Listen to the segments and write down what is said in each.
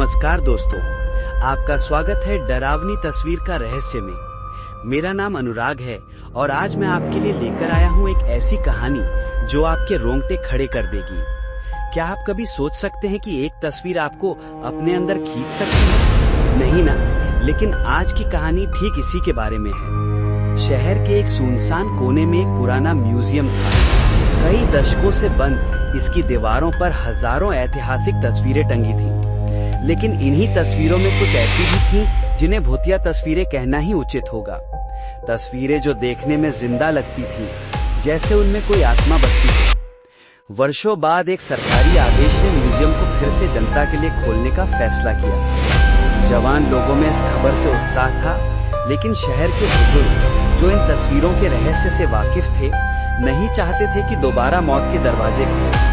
नमस्कार दोस्तों, आपका स्वागत है डरावनी तस्वीर का रहस्य में। मेरा नाम अनुराग है और आज मैं आपके लिए लेकर आया हूँ एक ऐसी कहानी जो आपके रोंगटे खड़े कर देगी। क्या आप कभी सोच सकते हैं कि एक तस्वीर आपको अपने अंदर खींच सकती है? नहीं ना, लेकिन आज की कहानी ठीक इसी के बारे में है। शहर के एक सुनसान कोने में एक पुराना म्यूजियम था। कई दशकों से बंद इसकी दीवारों पर हजारों ऐतिहासिक तस्वीरें टंगी थीं। लेकिन इन्हीं तस्वीरों में कुछ ऐसी भी थीं जिन्हें भूतिया तस्वीरें कहना ही उचित होगा। तस्वीरें जो देखने में जिंदा लगती थीं, जैसे उनमें कोई आत्मा बसती थी। वर्षों बाद एक सरकारी आदेश ने म्यूजियम को फिर से जनता के लिए खोलने का फैसला किया। जवान लोगों में इस खबर से उत्साह था, लेकिन शहर के बुजुर्ग जो इन तस्वीरों के रहस्य से वाकिफ थे, नहीं चाहते थे कि दोबारा मौत के दरवाजे खुलें।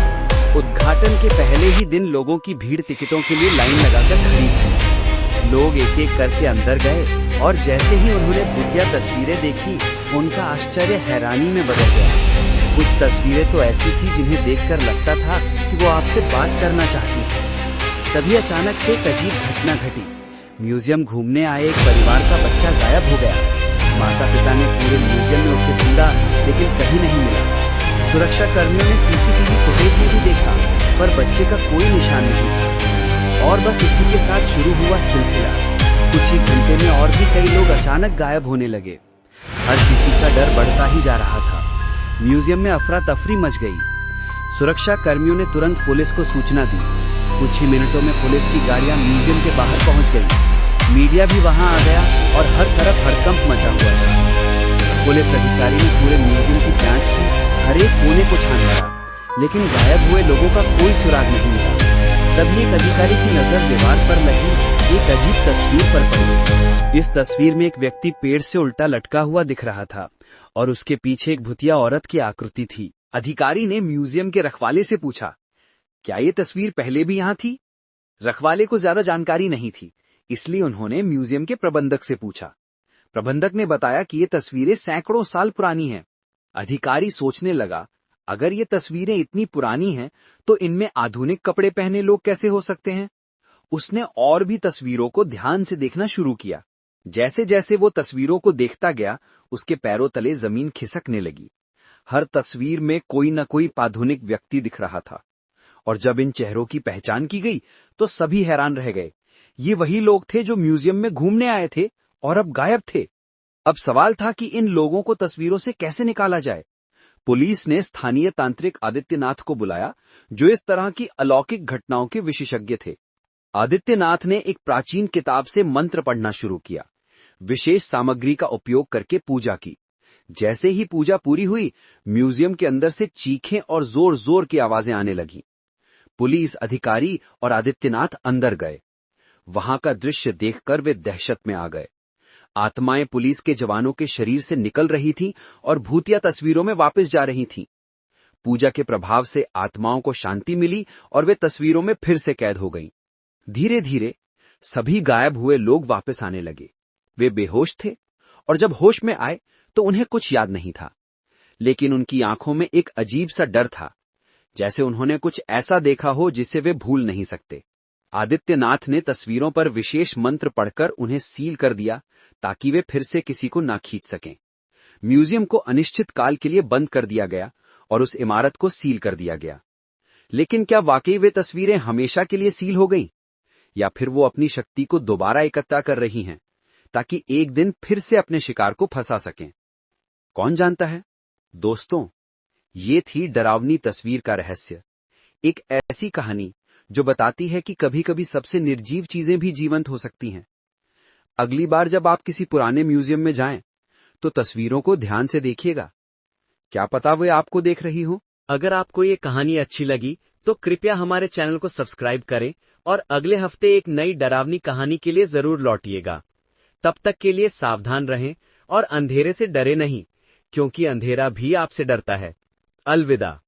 उद्घाटन के पहले ही दिन लोगों की भीड़ टिकटों के लिए लाइन लगाकर खड़ी थी। लोग एक एक करके अंदर गए और जैसे ही उन्होंने भूतिया तस्वीरें देखी, उनका आश्चर्य हैरानी में बदल गया। कुछ तस्वीरें तो ऐसी थी जिन्हें देखकर लगता था कि वो आपसे बात करना चाहती थी। तभी अचानक से एक अजीब घटना घटी। म्यूजियम घूमने आए एक परिवार का बच्चा गायब हो गया। माता पिता ने पूरे म्यूजियम में उसे ढूंढा, लेकिन कहीं नहीं मिला। सुरक्षा कर्मियों ने सीसीटीवी फुटेज में भी देखा, पर बच्चे का कोई निशान नहीं था। और बस इसी के साथ शुरू हुआ सिलसिला। कुछ ही घंटे में और भी कई लोग अचानक गायब होने लगे। हर किसी का डर बढ़ता ही जा रहा था। म्यूजियम में अफरा तफरी मच गई। सुरक्षा कर्मियों ने तुरंत पुलिस को सूचना दी। कुछ ही मिनटों में पुलिस की गाड़ियां म्यूजियम के बाहर पहुंच गई। मीडिया भी वहां आ गया और हर तरफ हड़कंप मचा हुआ था। पुलिस अधिकारी ने पूरे म्यूजियम की जांच की, हर एक कोने को छान मारा, लेकिन गायब हुए लोगों का कोई सुराग नहीं मिला। तभी एक अधिकारी की नजर दीवार पर लगी एक अजीब तस्वीर पर पड़ी। इस तस्वीर में एक व्यक्ति पेड़ से उल्टा लटका हुआ दिख रहा था और उसके पीछे एक भूतिया औरत की आकृति थी। अधिकारी ने म्यूजियम के रखवाले से पूछा, क्या ये तस्वीर पहले भी यहाँ थी? रखवाले को ज्यादा जानकारी नहीं थी, इसलिए उन्होंने म्यूजियम के प्रबंधक से पूछा। प्रबंधक ने बताया कि ये तस्वीरें सैकड़ों साल पुरानी हैं। अधिकारी सोचने लगा, अगर ये तस्वीरें इतनी पुरानी हैं, तो इनमें आधुनिक कपड़े पहने लोग कैसे हो सकते हैं? उसने और भी तस्वीरों को ध्यान से देखना शुरू किया। जैसे जैसे वो तस्वीरों को देखता गया, उसके पैरों तले जमीन खिसकने लगी। हर तस्वीर में कोई न कोई आधुनिक व्यक्ति दिख रहा था, और जब इन चेहरों की पहचान की गई, तो सभी हैरान रह गए। ये वही लोग थे जो म्यूजियम में घूमने आए थे और अब गायब थे। अब सवाल था कि इन लोगों को तस्वीरों से कैसे निकाला जाए। पुलिस ने स्थानीय तांत्रिक आदित्यनाथ को बुलाया, जो इस तरह की अलौकिक घटनाओं के विशेषज्ञ थे। आदित्यनाथ ने एक प्राचीन किताब से मंत्र पढ़ना शुरू किया। विशेष सामग्री का उपयोग करके पूजा की। जैसे ही पूजा पूरी हुई, म्यूजियम के अंदर से चीखें और जोर जोर की आवाजें आने लगीं। पुलिस अधिकारी और आदित्यनाथ अंदर गए। वहां का दृश्य देखकर वे दहशत में आ गए। आत्माएं पुलिस के जवानों के शरीर से निकल रही थीं और भूतिया तस्वीरों में वापस जा रही थीं। पूजा के प्रभाव से आत्माओं को शांति मिली और वे तस्वीरों में फिर से कैद हो गईं। धीरे धीरे सभी गायब हुए लोग वापस आने लगे। वे बेहोश थे और जब होश में आए तो उन्हें कुछ याद नहीं था, लेकिन उनकी आंखों में एक अजीब सा डर था, जैसे उन्होंने कुछ ऐसा देखा हो जिसे वे भूल नहीं सकते। आदित्यनाथ ने तस्वीरों पर विशेष मंत्र पढ़कर उन्हें सील कर दिया, ताकि वे फिर से किसी को ना खींच सकें। म्यूजियम को अनिश्चित काल के लिए बंद कर दिया गया और उस इमारत को सील कर दिया गया। लेकिन क्या वाकई वे तस्वीरें हमेशा के लिए सील हो गईं? या फिर वो अपनी शक्ति को दोबारा इकट्ठा कर रही हैं, ताकि एक दिन फिर से अपने शिकार को फंसा सकें? कौन जानता है? दोस्तों, ये थी डरावनी तस्वीर का रहस्य। एक ऐसी कहानी जो बताती है कि कभी कभी सबसे निर्जीव चीजें भी जीवंत हो सकती हैं। अगली बार जब आप किसी पुराने म्यूजियम में जाएं, तो तस्वीरों को ध्यान से देखिएगा। क्या पता वे आपको देख रही हो। अगर आपको ये कहानी अच्छी लगी, तो कृपया हमारे चैनल को सब्सक्राइब करें और अगले हफ्ते एक नई डरावनी कहानी के लिए जरूर लौटिएगा। तब तक के लिए सावधान रहें और अंधेरे से डरे नहीं, क्योंकि अंधेरा भी आपसे डरता है। अलविदा।